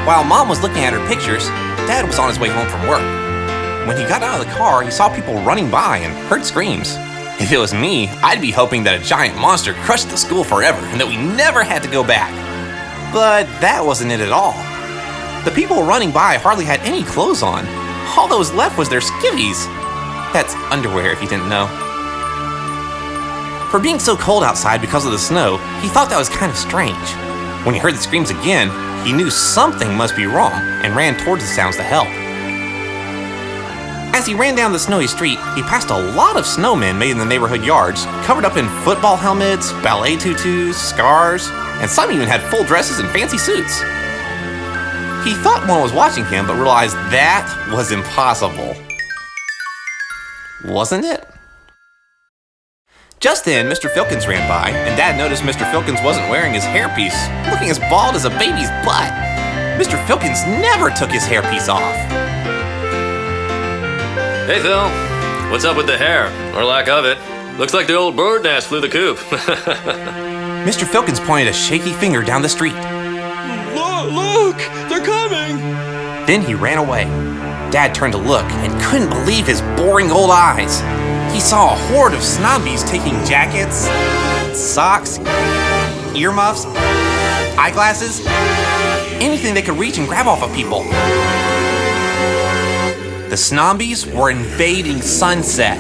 While Mom was looking at her pictures, Dad was on his way home from work. When he got out of the car, he saw people running by and heard screams. If it was me, I'd be hoping that a giant monster crushed the school forever and that we never had to go back. But that wasn't it at all. The people running by hardly had any clothes on. All that was left was their skivvies. That's underwear, if you didn't know. For being so cold outside because of the snow, he thought that was kind of strange. When he heard the screams again, he knew something must be wrong and ran towards the sounds to help. As he ran down the snowy street, he passed a lot of snowmen made in the neighborhood yards, covered up in football helmets, ballet tutus, scarves, and some even had full dresses and fancy suits. He thought one was watching him, but realized that was impossible. Wasn't it? Just then, Mr. Filkins ran by, and Dad noticed Mr. Filkins wasn't wearing his hairpiece, looking as bald as a baby's butt. Mr. Filkins never took his hairpiece off. Hey, Phil. What's up with the hair? Or lack of it? Looks like the old bird nest flew the coop. Mr. Filkins pointed a shaky finger down the street. Look! They're coming! Then he ran away. Dad turned to look and couldn't believe his boring old eyes. He saw a horde of SNOMBIES taking jackets, socks, earmuffs, eyeglasses, anything they could reach and grab off of people. The SNOMBIES were invading Sunset.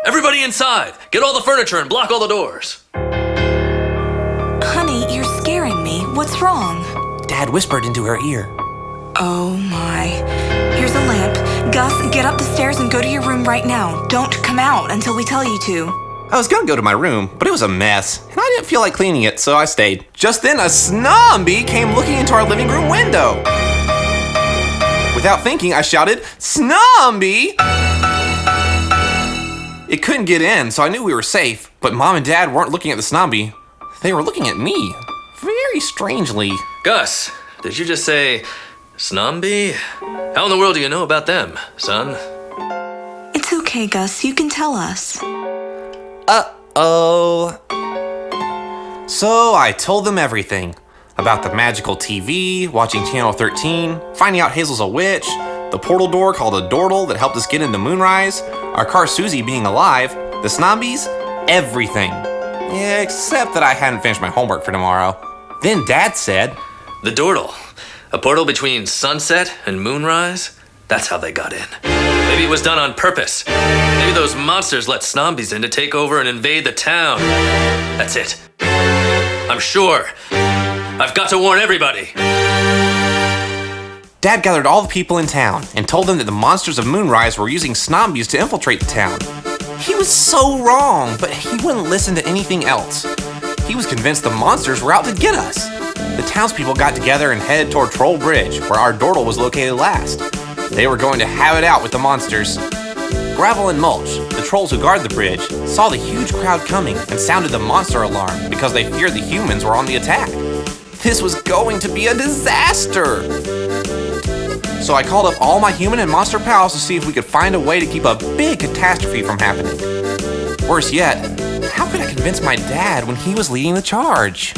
Everybody inside! Get all the furniture and block all the doors. Honey, you're scaring me. What's wrong? Dad whispered into her ear. Oh my. Here's a lamp. Gus, get up the stairs and go to your room right now. Don't come out until we tell you to. I was gonna go to my room, but it was a mess, and I didn't feel like cleaning it, so I stayed. Just then, a SNOMBIE came looking into our living room window. Without thinking, I shouted, "SNOMBIE!" It couldn't get in, so I knew we were safe, but Mom and Dad weren't looking at the SNOMBIE. They were looking at me, very strangely. Gus, did you just say SNOMBIE? How in the world do you know about them, son? It's okay, Gus. You can tell us. Uh-oh. So I told them everything. About the magical TV, watching Channel 13, finding out Hazel's a witch, the portal door called a dordle that helped us get into Moonrise, our car Susie being alive, the SNOMBIES, everything. Yeah, except that I hadn't finished my homework for tomorrow. Then Dad said, The dordle. A portal between sunset and moonrise? That's how they got in. Maybe it was done on purpose. Maybe those monsters let SNOMBIES in to take over and invade the town. That's it. I'm sure. I've got to warn everybody. Dad gathered all the people in town and told them that the monsters of Moonrise were using SNOMBIES to infiltrate the town. He was so wrong, but he wouldn't listen to anything else. He was convinced the monsters were out to get us. The townspeople got together and headed toward Troll Bridge, where our dordle was located last. They were going to have it out with the monsters. Gravel and Mulch, the trolls who guard the bridge, saw the huge crowd coming and sounded the monster alarm because they feared the humans were on the attack. This was going to be a disaster! So I called up all my human and monster pals to see if we could find a way to keep a big catastrophe from happening. Worse yet, how could I convince my dad when he was leading the charge?